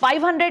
500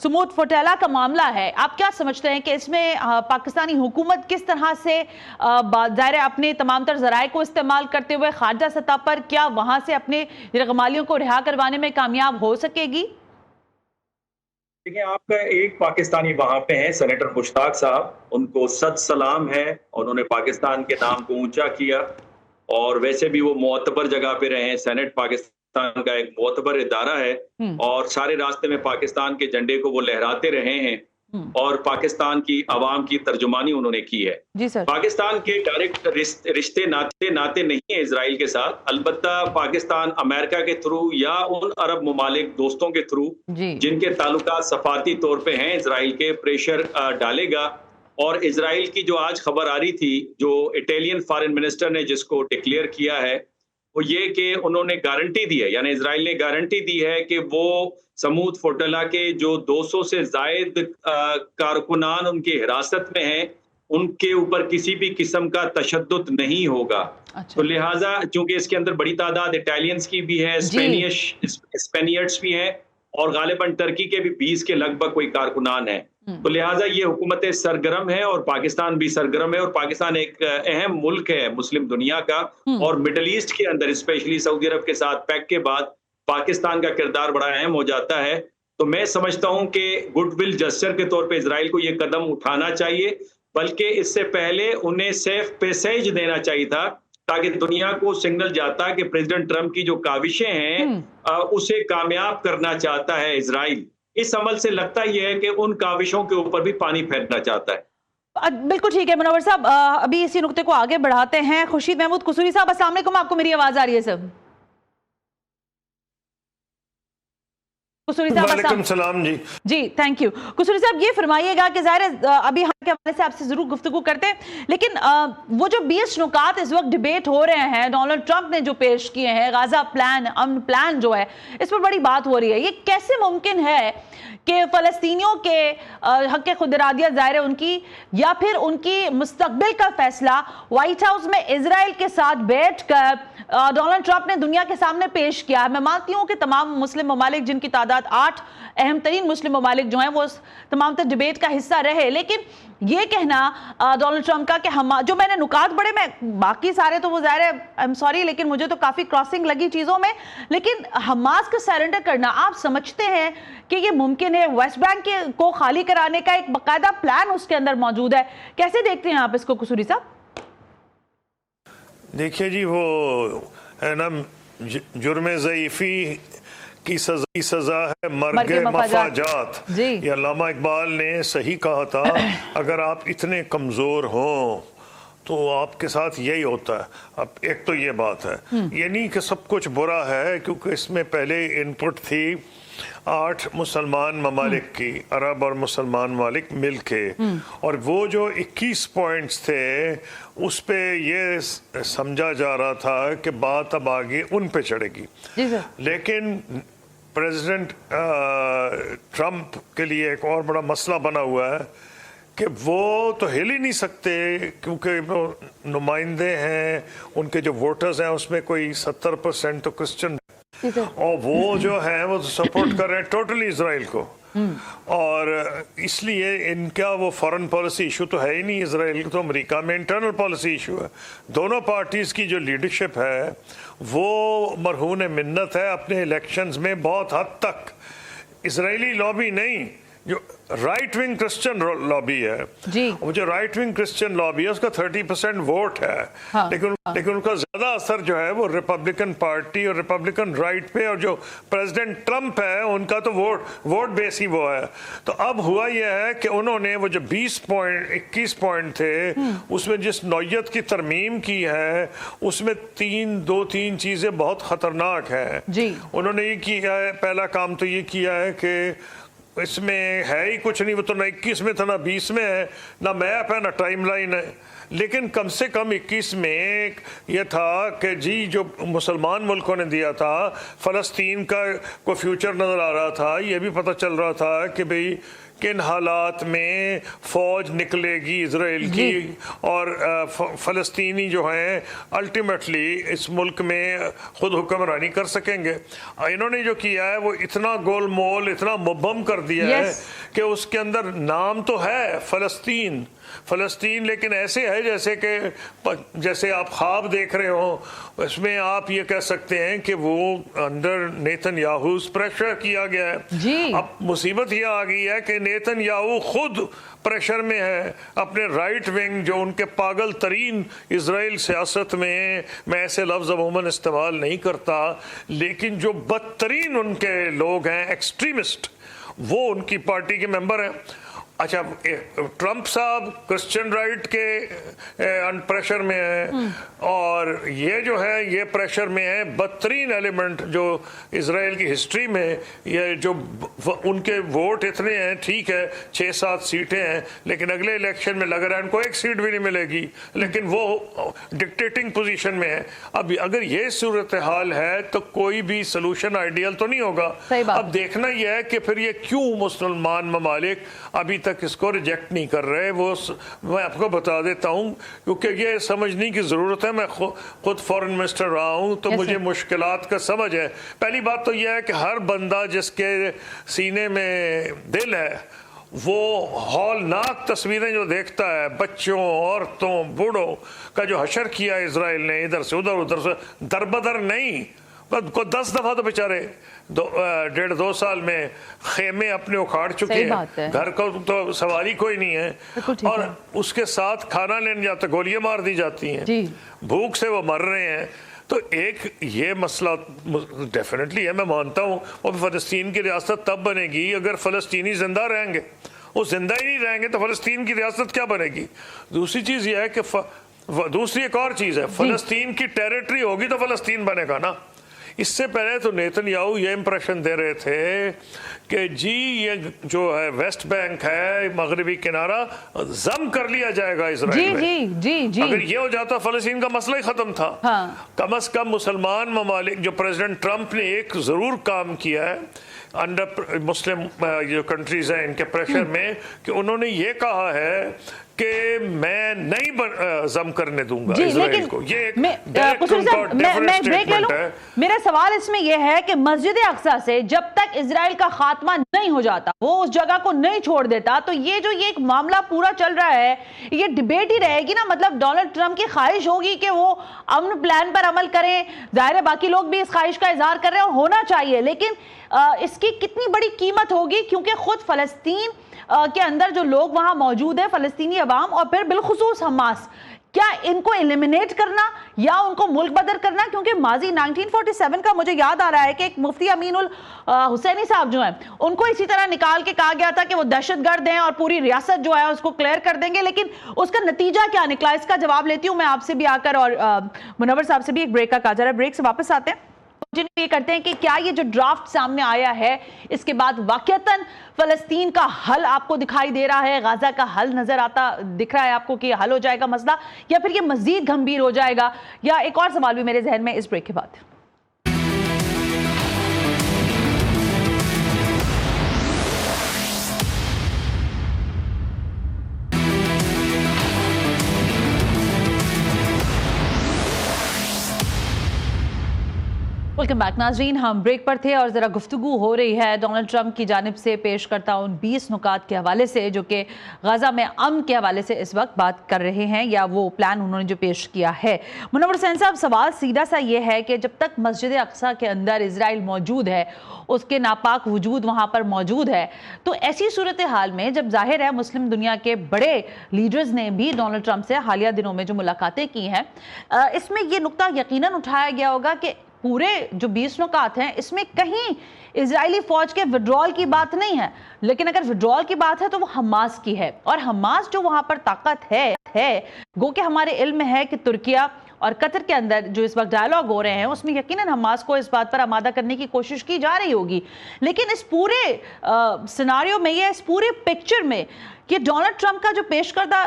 سمود فوٹیلا کا معاملہ ہے، آپ کیا سمجھتے ہیں کہ اس میں پاکستانی حکومت کس طرح سے ظاہر اپنے تمام تر ذرائع کو استعمال کرتے ہوئے خارجہ سطح پر کیا وہاں سے اپنے یرغمالیوں کو رہا کروانے میں کامیاب ہو سکے گی؟ دیکھیں، آپ کا ایک پاکستانی وہاں پہ ہیں سینیٹر مشتاق صاحب، ان کو صد سلام ہے، انہوں نے پاکستان کے نام کو اونچا کیا، اور ویسے بھی وہ معتبر جگہ پہ رہے ہیں۔ سینٹ پاکستان کا ایک معتبر ادارہ ہے، اور سارے راستے میں پاکستان کے جھنڈے کو وہ لہراتے رہے ہیں، اور پاکستان کی عوام کی ترجمانی انہوں نے کی ہے۔ جی سر۔ پاکستان کے ڈائریکٹ رشتے ناتے نہیں ہیں اسرائیل کے ساتھ، البتہ پاکستان امریکہ کے تھرو یا ان عرب ممالک دوستوں کے تھرو جن کے تعلقات سفارتی طور پہ ہیں اسرائیل کے، پریشر ڈالے گا۔ اور اسرائیل کی جو آج خبر آ رہی تھی، جو اٹالین فارن منسٹر نے جس کو ڈکلیئر کیا ہے، وہ یہ کہ انہوں نے گارنٹی دی ہے، یعنی اسرائیل نے گارنٹی دی ہے کہ وہ سمود فوٹیلا کے جو 200 سے زائد کارکنان ان کی حراست میں ہیں، ان کے اوپر کسی بھی قسم کا تشدد نہیں ہوگا۔ تو لہٰذا چونکہ اس کے اندر بڑی تعداد اٹالینز کی بھی ہے، اسپینیئرز بھی ہیں، اور غالباً ٹرکی کے بھی 20 کے لگ بھگ کوئی کارکنان ہیں، تو لہٰذا یہ حکومتیں سرگرم ہے، اور پاکستان بھی سرگرم ہے، اور پاکستان ایک اہم ملک ہے مسلم دنیا کا، اور مڈل ایسٹ کے اندر اسپیشلی سعودی عرب کے ساتھ پیک کے بعد پاکستان کا کردار بڑا اہم ہو جاتا ہے۔ تو میں سمجھتا ہوں کہ گڈ ول جسچر کے طور پہ اسرائیل کو یہ قدم اٹھانا چاہیے، بلکہ اس سے پہلے انہیں سیف پیسیج دینا چاہیے تھا، تاکہ دنیا کو سگنل جاتا کہ پریزیڈنٹ ٹرمپ کی جو کاوشیں ہیں اسے کامیاب کرنا چاہتا ہے اسرائیل۔ اس عمل سے لگتا یہ ہے کہ ان کاوشوں کے اوپر بھی پانی پھینکنا چاہتا ہے۔ بالکل ٹھیک ہے منور صاحب، ابھی اسی نقطے کو آگے بڑھاتے ہیں۔ خورشید محمود قصوری صاحب، السلام علیکم، آپ کو میری آواز آ رہی ہے سر؟ وعلیکم السلام۔ جی تھینک یو۔ قصوری صاحب یہ فرمائیے گا کہ ظاہر ابھی ہم کے حوالے سے آپ سے ضرور گفتگو کرتے ہیں، لیکن وہ جو 20 نکات اس وقت ڈیبیٹ ہو رہے ہیں، ڈونلڈ ٹرمپ نے جو پیش کیے ہیں، غازہ پلان، امن پلان جو ہے، اس پر بڑی بات ہو رہی ہے۔ یہ کیسے ممکن ہے کہ فلسطینیوں کے حق خود ارادیت ظاہر ان کی، یا پھر ان کی مستقبل کا فیصلہ وائٹ ہاؤس میں اسرائیل کے ساتھ بیٹھ کر ڈونلڈ ٹرمپ نے دنیا کے سامنے پیش کیا ہے؟ میں مانتی ہوں کہ تمام مسلم ممالک، جن کی تعداد 8 اہم ترین مسلم ممالک جو ہیں، وہ تمام تر ڈیبیٹ کا حصہ رہے، لیکن یہ کہنا ڈونلڈ ٹرمپ کا کہ جو میں نے نکات پڑھے، میں باقی سارے تو وہ ظاہر ہے I'm sorry، لیکن مجھے تو کافی کراسنگ لگی چیزوں میں، لیکن حماس کا سیرنڈر کرنا، آپ سمجھتے ہیں کہ یہ ممکن ہے؟ ویسٹ بینک کو خالی کرانے کا ایک باقاعدہ پلان اس کے اندر موجود ہے، کیسے دیکھتے ہیں آپ اس کو قصوری صاحب؟ دیکھیے جی، وہ ہے نا، جرم ضعیفی کی سزا ہے مرگ مفاجات۔ یہ علامہ اقبال نے صحیح کہا تھا، اگر آپ اتنے کمزور ہوں تو آپ کے ساتھ یہی ہوتا ہے۔ اب ایک تو یہ بات ہے، یہ نہیں کہ سب کچھ برا ہے، کیونکہ اس میں پہلے ان پٹ تھی 8 مسلمان ممالک کی، عرب اور مسلمان ممالک مل کے، اور وہ جو 21 پوائنٹس تھے اس پہ یہ سمجھا جا رہا تھا کہ بات اب آگے ان پہ چڑھے گی، لیکن پریزیڈنٹ ٹرمپ کے لیے ایک اور بڑا مسئلہ بنا ہوا ہے کہ وہ تو ہل ہی نہیں سکتے، کیونکہ وہ نمائندے ہیں، ان کے جو ووٹرز ہیں اس میں کوئی 70% تو کرسچن، اور وہ جو ہیں وہ سپورٹ کر رہے ہیں ٹوٹلی اسرائیل کو، اور اس لیے ان کا وہ فارن پالیسی ایشو تو ہے ہی نہیں اسرائیل کو، تو امریکہ میں انٹرنل پالیسی ایشو ہے۔ دونوں پارٹیز کی جو لیڈرشپ ہے وہ مرہون منت ہے اپنے الیکشنز میں بہت حد تک۔ اسرائیلی لابی نہیں، جو رائٹ ونگ کرسچن لابی ہے، وہ جو رائٹ ونگ کرسچن لابی ہے اس کا 30% ووٹ ہے، لیکن ان کا زیادہ اثر جو ہے وہ ریپبلکن پارٹی اور ریپبلکن رائٹ پہ، اور جو پریزیڈنٹ ٹرمپ ہے ان کا تو ووٹ بیس ہی وہ ہے۔ تو اب ہوا یہ ہے کہ انہوں نے وہ جو 21 پوائنٹ تھے اس میں جس نوعیت کی ترمیم کی ہے اس میں 3 چیزیں بہت خطرناک ہیں۔ انہوں نے یہ کیا ہے، پہلا کام تو یہ کیا ہے کہ اس میں ہے ہی کچھ نہیں، وہ تو نہ 21 میں تھا نہ 20 میں ہے، نہ میپ ہے نہ ٹائم لائن ہے، لیکن کم سے کم 21 میں یہ تھا کہ جی جو مسلمان ملکوں نے دیا تھا، فلسطین کا کوئی فیوچر نظر آ رہا تھا، یہ بھی پتہ چل رہا تھا کہ بھئی کن حالات میں فوج نکلے گی اسرائیل کی اور فلسطینی جو ہیں الٹیمیٹلی اس ملک میں خود حکمرانی کر سکیں گے. انہوں نے جو کیا ہے وہ اتنا گول مول اتنا مبہم کر دیا ہے کہ اس کے اندر نام تو ہے فلسطین، لیکن ایسے ہے جیسے آپ خواب دیکھ رہے ہو. اس میں آپ یہ کہہ سکتے ہیں کہ وہ انڈر نیتن یاہو پریشر کیا گیا ہے. اب مصیبت یہ آ گئی ہے کہ نیتن یاہو خود پریشر میں ہے. اپنے رائٹ ونگ جو ان کے پاگل ترین اسرائیل سیاست میں ایسے لفظ عموماً استعمال نہیں کرتا، لیکن جو بدترین ان کے لوگ ہیں ایکسٹریمسٹ، وہ ان کی پارٹی کے ممبر ہیں. اچھا، ٹرمپ صاحب کرسچن رائٹ کے پریشر میں ہیں، اور یہ جو ہے یہ پریشر میں ہے بدترین ایلیمنٹ جو اسرائیل کی ہسٹری میں. یہ جو ان کے ووٹ اتنے ہیں، ٹھیک ہے 6-7 سیٹیں ہیں، لیکن اگلے الیکشن میں لگ رہا ہے ان کو 1 سیٹ بھی نہیں ملے گی، لیکن وہ ڈکٹیٹنگ پوزیشن میں ہے. اب اگر یہ صورتحال ہے تو کوئی بھی سلوشن آئیڈیل تو نہیں ہوگا. اب دیکھنا یہ ہے کہ پھر یہ کیوں مسلمان ممالک ابھی تک اس کو ریجیکٹ نہیں کر رہے. وہ میں آپ کو بتا دیتا ہوں، کیونکہ یہ سمجھنے کی ضرورت ہے. میں خود فورن منسٹر رہا ہوں تو مجھے مشکلات کا سمجھ ہے. پہلی بات تو یہ ہے کہ ہر بندہ جس کے سینے میں دل ہے وہ ہولناک تصویریں جو دیکھتا ہے بچوں، عورتوں، بوڑھوں کا جو حشر کیا اسرائیل نے ادھر سے ادھر سے دربدر نہیں کو 10 دفعہ تو بیچارے 1.5-2 سال میں خیمے اپنے اکھاڑ چکے ہیں. گھر کو تو سواری کوئی نہیں ہے، اور اس کے ساتھ کھانا لینے جاتے گولیاں مار دی جاتی ہیں، بھوک سے وہ مر رہے ہیں. تو ایک یہ مسئلہ ڈیفینیٹلی ہے، میں مانتا ہوں. وہ فلسطین کی ریاست تب بنے گی اگر فلسطینی زندہ رہیں گے. وہ زندہ ہی نہیں رہیں گے تو فلسطین کی ریاست کیا بنے گی؟ دوسری چیز یہ ہے کہ دوسری ایک اور چیز ہے، فلسطین کی ٹیریٹری ہوگی تو فلسطین بنے گا نا. اس سے پہلے تو نیتن یاہو یہ امپریشن دے رہے تھے کہ جی یہ جو ہے ویسٹ بینک ہے، مغربی کنارہ ضم کر لیا جائے گا اسرائیل میں. اگر یہ ہو جاتا فلسطین کا مسئلہ ہی ختم تھا. کم از کم مسلمان ممالک جو پریزیڈنٹ ٹرمپ نے ایک ضرور کام کیا ہے انڈر مسلم جو کنٹریز ہیں ان کے پریشر میں، کہ انہوں نے یہ کہا ہے کہ میں نہیں ضم کرنے دوں گا اسرائیل کو. یہ ایک میرا سوال اس میں یہ ہے کہ مسجد اقصی سے جب تک اسرائیل کا خاتمہ نہیں ہو جاتا، وہ اس جگہ کو نہیں چھوڑ دیتا، تو یہ جو ایک معاملہ پورا چل رہا ہے یہ ڈیبیٹ ہی رہے گی نا. مطلب ڈونلڈ ٹرمپ کی خواہش ہوگی کہ وہ امن پلان پر عمل کریں، ظاہر ہے باقی لوگ بھی اس خواہش کا اظہار کر رہے ہیں، ہونا چاہیے، لیکن اس کی کتنی بڑی قیمت ہوگی، کیونکہ خود فلسطین کے اندر جو لوگ وہاں موجود ہیں، فلسطینی عوام اور پھر بالخصوص حماس، کیا ان کو ایلیمینیٹ کرنا یا ان کو ملک بدر کرنا؟ کیونکہ ماضی 1947 کا مجھے یاد آ رہا ہے کہ ایک مفتی امین الحسینی صاحب جو ہیں ان کو اسی طرح نکال کے کہا گیا تھا کہ وہ دہشت گرد ہیں اور پوری ریاست جو ہے اس کو کلیئر کر دیں گے، لیکن اس کا نتیجہ کیا نکلا؟ اس کا جواب لیتی ہوں میں آپ سے بھی آ کر، اور منور صاحب سے بھی. ایک بریک کا کہا جا رہا ہے، بریک سے واپس آتے ہیں. یہ کرتے ہیں کہ کیا یہ جو ڈرافٹ سامنے آیا ہے اس کے بعد واقعتاً فلسطین کا حل آپ کو دکھائی دے رہا ہے، غزہ کا حل نظر آتا دکھ رہا ہے آپ کو کہ حل ہو جائے گا مسئلہ، یا پھر یہ مزید گھمبیر ہو جائے گا؟ یا ایک اور سوال بھی میرے ذہن میں اس بریک کے بعد. ویلکم بیک ناظرین، ہم بریک پر تھے اور ذرا گفتگو ہو رہی ہے ڈونلڈ ٹرمپ کی جانب سے پیش کرتا ان 20 نکات کے حوالے سے جو کہ غزہ میں امن کے حوالے سے اس وقت بات کر رہے ہیں، یا وہ پلان انہوں نے جو پیش کیا ہے. منور حسین صاحب، سوال سیدھا سا یہ ہے کہ جب تک مسجد اقصی کے اندر اسرائیل موجود ہے، اس کے ناپاک وجود وہاں پر موجود ہے، تو ایسی صورتحال میں جب ظاہر ہے مسلم دنیا کے بڑے لیڈرز نے بھی ڈونلڈ ٹرمپ سے حالیہ دنوں میں جو ملاقاتیں کی ہیں، اس میں یہ نقطہ یقیناً اٹھایا گیا ہوگا کہ پورے جو 20 نکات ہیں اس میں کہیں اسرائیلی فوج کے وڈرال کی بات نہیں ہے، لیکن اگر وڈرال کی بات ہے تو وہ حماس کی ہے، اور حماس جو وہاں پر طاقت ہے گو کہ ہمارے علم میں ہے کہ ترکیہ اور قطر کے اندر جو اس وقت ڈائیلاگ ہو رہے ہیں اس میں یقیناً حماس کو اس بات پر آمادہ کرنے کی کوشش کی جا رہی ہوگی، لیکن اس پورے سیناریو میں اس پورے پکچر میں کہ ڈونلڈ ٹرمپ کا جو پیش کردہ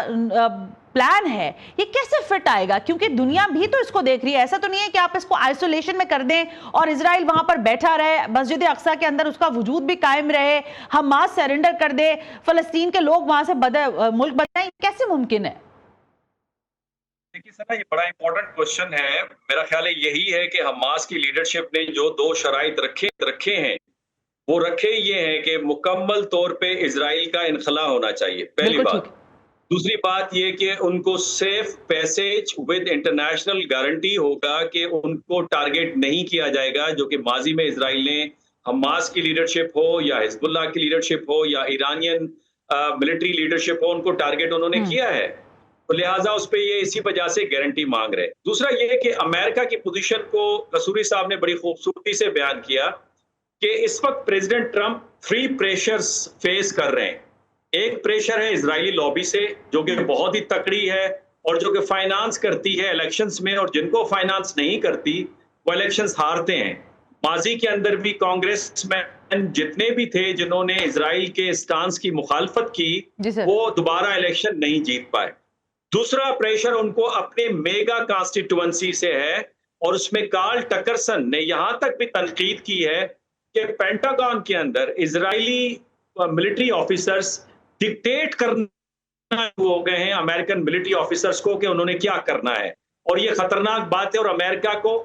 پلان ہے یہ کیسے فٹ آئے گا؟ کیونکہ دنیا بھی تو اس کو دیکھ رہی ہے. ایسا تو نہیں ہے کہ آپ اس کو آئسولیشن میں کر دیں اور اسرائیل وہاں پر بیٹھا رہے، مسجد اقصیٰ کے اندر اس کا وجود بھی قائم رہے، حماس سیرنڈر کر دے، فلسطین کے لوگ وہاں سے ملک بدلیں. کیسے ممکن ہے؟ دیکھیے سر، یہ بڑا امپورٹنٹ کوشچن ہے. میرا خیال ہے یہی ہے کہ حماس کی لیڈرشپ نے جو 2 شرائط رکھے ہیں وہ رکھے یہ ہیں کہ مکمل طور پہ اسرائیل کا انخلا ہونا چاہیے، پہلی بات. دوسری بات یہ کہ ان کو safe passage with international guarantee ہوگا کہ ان کو ٹارگٹ نہیں کیا جائے گا، جو کہ ماضی میں اسرائیل نے حماس کی لیڈرشپ ہو یا حزب اللہ کی لیڈرشپ ہو یا ایرانین ملٹری لیڈرشپ ہو، ان کو ٹارگٹ انہوں نے کیا ہے. تو لہٰذا اس پہ یہ اسی وجہ سے گارنٹی مانگ رہے. دوسرا یہ کہ امریکہ کی پوزیشن کو قصوری صاحب نے بڑی خوبصورتی سے بیان کیا کہ اس وقت پریزیڈنٹ ٹرمپ 3 پریشرز فیس کر رہے ہیں. ایک پریشر ہے اسرائیلی لابی سے جو کہ بہت ہی تکڑی ہے اور جو کہ فائنانس کرتی ہے الیکشنز میں، اور جن کو فائنانس نہیں کرتی وہ الیکشنز ہارتے ہیں. ماضی کے اندر بھی کانگریس مین جتنے بھی تھے جنہوں نے اسرائیل کے اسٹانس کی مخالفت کی وہ دوبارہ الیکشن نہیں جیت پائے. دوسرا پریشر ان کو اپنے میگا کانسٹیٹوئنسی سے ہے، اور اس میں کارل ٹکرسن نے یہاں تک بھی تنقید کی ہے کہ پینٹاگون کے اندر اسرائیلی ملٹری آفیسرز ڈکٹیٹ کرنا ہو گئے ہیں امریکن ملٹری آفیسرز کو کہ انہوں نے کیا کرنا ہے، اور یہ خطرناک بات ہے. اور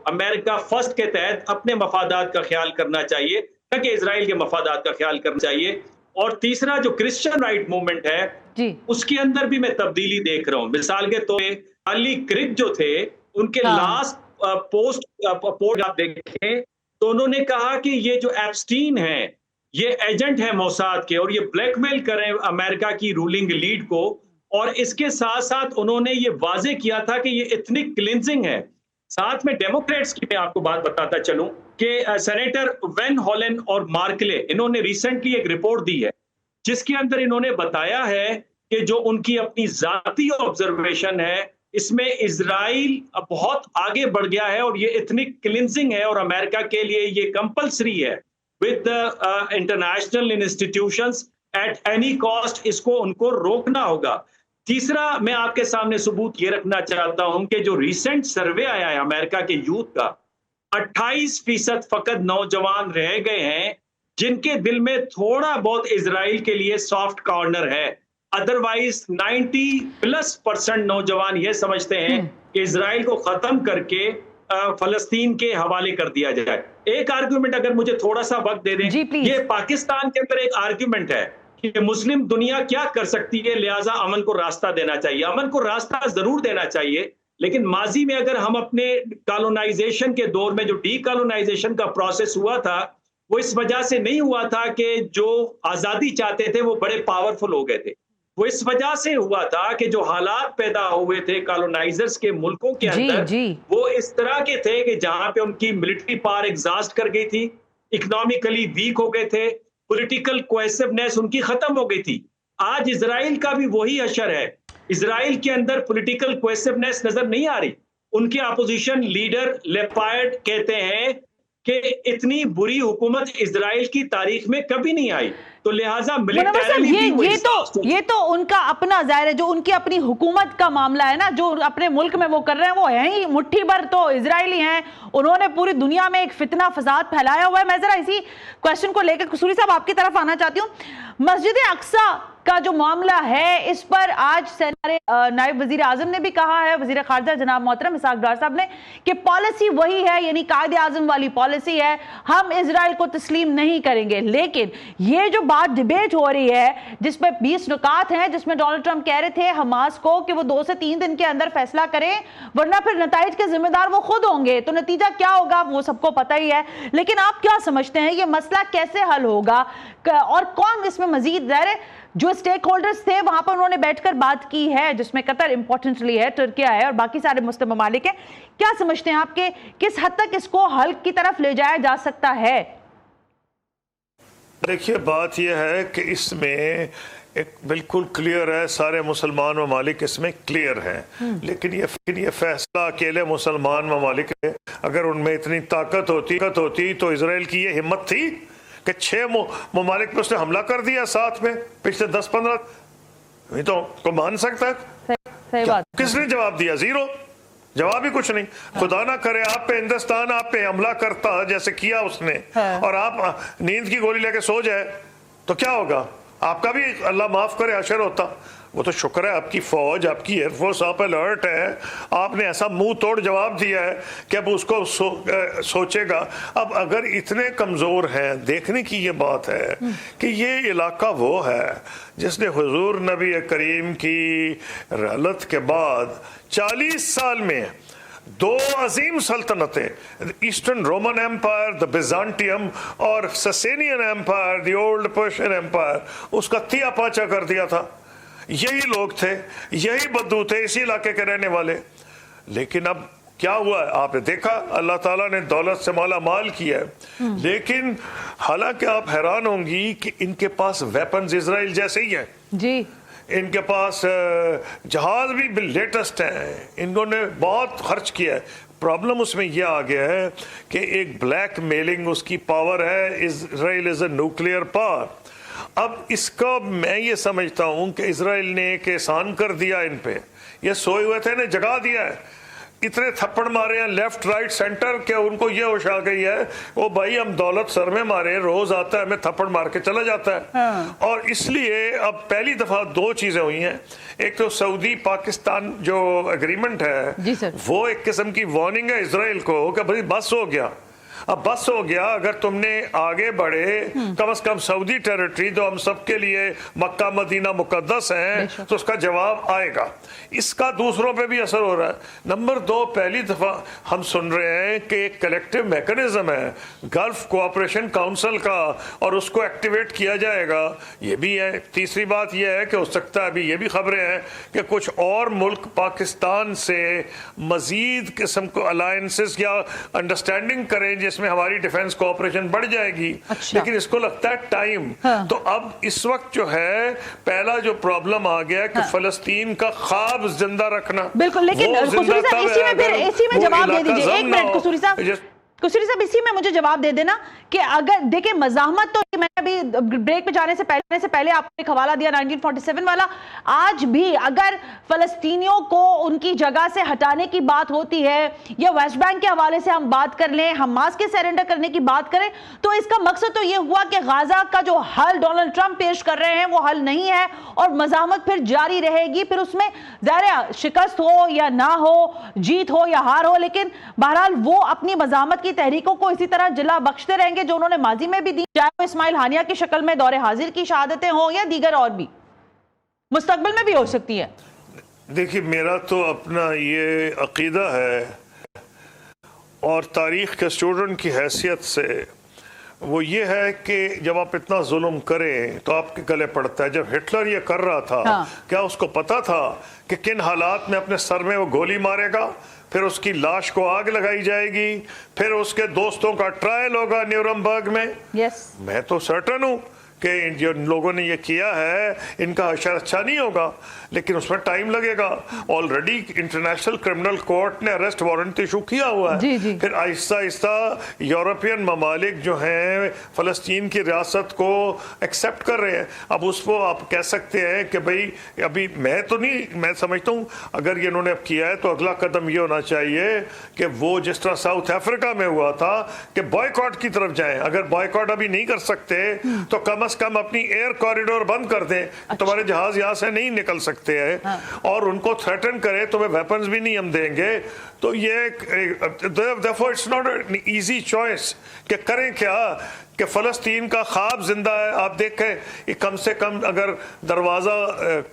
امریکہ فرسٹ کے تحت اپنے مفادات کا خیال کرنا چاہیے نہ کہ اسرائیل کے مفادات کا خیال کرنا چاہیے. اور تیسرا جو کرسچن رائٹ موومنٹ ہے اس کے اندر بھی میں تبدیلی دیکھ رہا ہوں. مثال کے طور پہ علی کرک جو تھے ان کے لاسٹ پوسٹ آپ دیکھیں تو انہوں نے کہا کہ یہ جو ایپسٹین ہیں یہ ایجنٹ ہے موساد کے اور یہ بلیک میل کریں امریکہ کی رولنگ لیڈ کو. اور اس کے ساتھ ساتھ انہوں نے یہ واضح کیا تھا کہ یہ ایتھنک کلینزنگ ہے. ساتھ میں ڈیموکریٹس کی میں آپ کو بات بتاتا چلوں کہ سینیٹر وین ہالن اور مارکلے انہوں نے ریسنٹلی ایک رپورٹ دی ہے جس کے اندر انہوں نے بتایا ہے کہ جو ان کی اپنی ذاتی آبزرویشن ہے اس میں اسرائیل بہت آگے بڑھ گیا ہے اور یہ ایتھنک کلینزنگ ہے اور امریکہ کے لیے یہ کمپلسری ہے with the international institutions at any cost. اس کو ان کو روکنا ہوگا. تیسرا میں آپ کے سامنے ثبوت یہ رکھنا چاہتا ہوں کہ جو ریسنٹ سروے آیا ہے امریکہ کے یوتھ کا 28% فقط نوجوان رہ گئے ہیں جن کے دل میں تھوڑا بہت اسرائیل کے لیے سافٹ کارنر ہے. ادروائز 90+% نوجوان یہ سمجھتے ہیں کہ اسرائیل کو ختم کر کے فلسطین کے حوالے کر دیا جائے. ایک آرگیومنٹ اگر مجھے تھوڑا سا وقت دے دیں، یہ پاکستان کے اندر ایک آرگیومنٹ ہے کہ مسلم دنیا کیا کر سکتی ہے لہٰذا امن کو راستہ دینا چاہیے. امن کو راستہ ضرور دینا چاہیے، لیکن ماضی میں اگر ہم اپنے کالونائزیشن کے دور میں جو ڈی کالونائزیشن کا پروسیس ہوا تھا وہ اس وجہ سے نہیں ہوا تھا کہ جو آزادی چاہتے تھے وہ بڑے پاورفل ہو گئے تھے. وہ اس وجہ سے ہوا تھا کہ جو حالات پیدا ہوئے تھے کالونائزرز کے ملکوں کے اندر وہ اس طرح کے تھے کہ جہاں پہ ان کی ملٹری پاور ایگزاسٹ کر گئی تھی، اکنامکلی ویک ہو گئے تھے، پولیٹیکل کوہیسونیس ان کی ختم ہو گئی تھی. آج اسرائیل کا بھی وہی اشر ہے. اسرائیل کے اندر پولیٹیکل کوہیسونیس نظر نہیں آ رہی. ان کے اپوزیشن لیڈر لیپارڈ کہتے ہیں کہ اتنی بری حکومت اسرائیل کی تاریخ میں کبھی نہیں آئی. تو لہٰذا یہ تو ان کا اپنا ظاہر ہے، جو ان کی اپنی حکومت کا معاملہ ہے نا، جو اپنے ملک میں وہ کر رہے ہیں وہ ہیں ہی مٹھی بھر تو اسرائیلی ہیں. انہوں نے پوری دنیا میں ایک فتنہ فساد پھیلایا ہوا ہے. میں ذرا اسی کویسچن کو لے کر قصوری صاحب آپ کی طرف آنا چاہتی ہوں. مسجد اقصیٰ کا جو معاملہ ہے اس پر آج نائب وزیر اعظم نے بھی کہا ہے، وزیر خارجہ جناب محترم اسحاق ڈار صاحب نے، کہ پالیسی وہی ہے، یعنی قائد اعظم والی پالیسی ہے، ہم اسرائیل کو تسلیم نہیں کریں گے. لیکن یہ جو بات ڈیبیٹ ہو رہی ہے جس میں 20 نکات ہیں، جس میں ڈونلڈ ٹرمپ کہہ رہے تھے حماس کو کہ وہ 2 سے 3 دن کے اندر فیصلہ کریں ورنہ پھر نتائج کے ذمہ دار وہ خود ہوں گے. تو نتیجہ کیا ہوگا وہ سب کو پتہ ہی ہے. لیکن آپ کیا سمجھتے ہیں یہ مسئلہ کیسے حل ہوگا اور کون اس میں مزید ظاہر ہے جو سٹیک ہولڈرز تھے وہاں پر انہوں نے بیٹھ کر بات کی ہے جس میں قطر امپورٹنٹلی ہے، ترکیہ ہے اور باقی سارے مسلم ممالک ہیں. کیا سمجھتے ہیں آپ کہ کس حد تک اس کو حل کی طرف لے جایا جا سکتا ہے؟ دیکھیے بات یہ ہے کہ اس میں ایک بالکل کلیئر ہے، سارے مسلمان ممالک اس میں کلیئر ہیں، لیکن یہ فیصلہ اکیلے مسلمان ممالک ہے۔ اگر ان میں اتنی طاقت ہوتی تو اسرائیل کی یہ ہمت تھی کہ 6 ممالک پہ اس نے حملہ کر دیا ساتھ میں پچھلے 10-15، تو کو مان سکتا ہے؟ کس نے جواب دیا؟ زیرو، جواب ہی کچھ نہیں۔ خدا نہ کرے آپ پہ ہندوستان آپ پہ حملہ کرتا جیسے کیا اس نے، اور آپ نیند کی گولی لے کے سو جائے تو کیا ہوگا؟ آپ کا بھی اللہ معاف کرے حشر ہوتا۔ وہ تو شکر ہے آپ کی فوج، آپ کی ایئر فورس آپ الرٹ ہے، آپ نے ایسا منہ توڑ جواب دیا ہے کہ اب اس کو سوچے گا۔ اب اگر اتنے کمزور ہیں، دیکھنے کی یہ بات ہے کہ یہ علاقہ وہ ہے جس نے حضور نبی کریم کی رحلت کے بعد 40 سال میں 2 عظیم سلطنتیں، eastern Roman empire, the Byzantium, اور Sassanian empire, the old Persian empire, اس کا تیا پاچا کر دیا تھا۔ یہی لوگ تھے، یہی بدو تھے، اسی علاقے کے رہنے والے۔ لیکن اب کیا ہوا ہے؟ آپ نے دیکھا اللہ تعالیٰ نے دولت سے مالا مال کیا ہے، لیکن حالانکہ آپ حیران ہوں گی کہ ان کے پاس ویپنز اسرائیل جیسے ہی ہیں جی، ان کے پاس جہاز بھی لیٹسٹ ہیں، انہوں نے بہت خرچ کیا ہے۔ پرابلم اس میں یہ آ گیا ہے کہ ایک بلیک میلنگ اس کی پاور ہے، اسرائیل از اے نیوکلیئر پاور۔ اب اس کا میں یہ سمجھتا ہوں کہ اسرائیل نے ایک احسان کر دیا ان پہ، یہ سوئے ہوئے تھے نے جگا دیا ہے، اتنے تھپڑ مارے ہیں لیفٹ رائٹ سینٹر کہ ان کو یہ ہوش آ گئی ہے وہ بھائی ہم دولت سر میں مارے، روز آتا ہے ہمیں تھپڑ مار کے چلا جاتا ہے۔ اور اس لیے اب پہلی دفعہ 2 چیزیں ہوئی ہیں، ایک تو سعودی پاکستان جو اگریمنٹ ہے وہ ایک قسم کی وارننگ ہے اسرائیل کو کہ بھائی بس ہو گیا، اب بس ہو گیا، اگر تم نے آگے بڑھے کم از کم سعودی ٹیریٹری تو ہم سب کے لیے مکہ مدینہ مقدس ہیں تو اس کا جواب آئے گا۔ اس کا دوسروں پہ بھی اثر ہو رہا ہے۔ نمبر 2، پہلی دفعہ ہم سن رہے ہیں کہ ایک کلیکٹیو میکنزم ہے گلف کوآپریشن کاؤنسل کا، اور اس کو ایکٹیویٹ کیا جائے گا، یہ بھی ہے۔ تیسری بات یہ ہے کہ ہو سکتا ہے ابھی یہ بھی خبریں ہیں کہ کچھ اور ملک پاکستان سے مزید قسم کو الائنسز یا انڈرسٹینڈنگ کریں جس میں ہماری ڈیفنس کوآپریشن بڑھ جائے گی، لیکن اس کو لگتا ہے ٹائم۔ تو اب اس وقت جو ہے پہلا جو پرابلم آ گیا کہ فلسطین کا خواب زندہ رکھنا، بالکل، لیکن قصوری صاحب اسی میں جواب دے دیجئے، ایک منٹ قصوری صاحب، اسی میں مجھے جواب دے دینا کہ اگر دیکھیں مزاحمت تو میں نے ابھی بریک پہ جانے سے پہلے آپ کو ایک حوالہ دیا 1947 والا، آج بھی اگر فلسطینیوں کو ان کی جگہ سے ہٹانے کی بات ہوتی ہے یا ویسٹ بینک کے حوالے سے ہم بات کر لیں، حماس کے سرنڈر کرنے کی بات کریں، تو اس کا مقصد تو یہ ہوا کہ غزہ کا جو حل ڈونلڈ ٹرمپ پیش کر رہے ہیں وہ حل نہیں ہے، اور مزاحمت پھر جاری رہے گی، پھر اس میں ظاہر شکست ہو یا نہ ہو، جیت ہو یا ہار ہو، لیکن بہرحال وہ اپنی مزاحمت کی تحریکوں کو اسی طرح جلا بخشتے رہیں گے جو انہوں نے ماضی میں بھی دی، چاہے وہ اسماعیل ہانیہ کی شکل میں دور حاضر کی شہادتیں ہوں یا دیگر اور بھی مستقبل میں بھی ہو سکتی ہے۔ دیکھیے میرا تو اپنا یہ عقیدہ ہے، اور تاریخ کے اسٹوڈنٹ کی حیثیت سے وہ یہ ہے کہ جب آپ اتنا ظلم کریں تو آپ کے گلے پڑتا ہے۔ جب ہٹلر یہ کر رہا تھا کیا اس کو پتا تھا کہ کن حالات میں اپنے سر میں وہ گولی مارے گا، پھر اس کی لاش کو آگ لگائی جائے گی، پھر اس کے دوستوں کا ٹرائل ہوگا نیورمبرگ میں؟ میں تو سرٹن ہوں کہ جن لوگوں نے یہ کیا ہے ان کا حشر اچھا نہیں ہوگا، لیکن اس میں ٹائم لگے گا۔ آلریڈی انٹرنیشنل کرمنل کورٹ نے اریسٹ وارنٹ ایشو کیا ہوا ہے، پھر آہستہ آہستہ یورپین ممالک جو ہیں فلسطین کی ریاست کو ایکسیپٹ کر رہے ہیں۔ اب اس کو آپ کہہ سکتے ہیں کہ بھئی ابھی میں سمجھتا ہوں اگر یہ انہوں نے اب کیا ہے تو اگلا قدم یہ ہونا چاہیے کہ وہ جس طرح ساؤتھ افریقہ میں ہوا تھا کہ بائیکاٹ کی طرف جائیں۔ اگر بائیکاٹ ابھی نہیں کر سکتے تو کم از کم اپنی ایئر کوریڈور بند کر دیں، تمہارے جہاز یہاں سے نہیں نکل سکتے ہیں، اور ان کو تھریٹن کرے تمہیں ویپنز بھی نہیں ہم دیں گے۔ تو یہ therefore it's not an easy choice کہ کریں کیا کہ فلسطین کا خواب زندہ ہے۔ آپ دیکھیں کم سے کم اگر دروازہ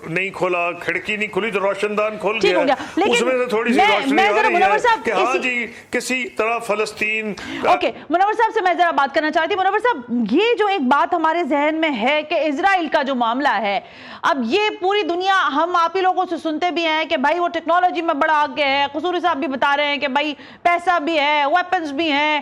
نہیں کھولا، کھڑکی نہیں کھلی تو روشن دان کھل گیا، اس میں سے تھوڑی سی روشنی آ رہی ہے کہ ہاں جی کسی طرح فلسطین۔ اوکے منور صاحب سے میں ذرا بات کرنا چاہتی ہوں۔ منور صاحب یہ جو ایک بات ہمارے ذہن میں ہے کہ اسرائیل کا جو معاملہ ہے، اب یہ پوری دنیا ہم آپ ہی لوگوں سے سنتے بھی ہیں کہ بھائی وہ ٹیکنالوجی میں بڑا آگے ہے، قصوری صاحب بھی بتا رہے ہیں کہ بھائی پیسہ بھی ہے، ویپنز بھی ہیں،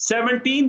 17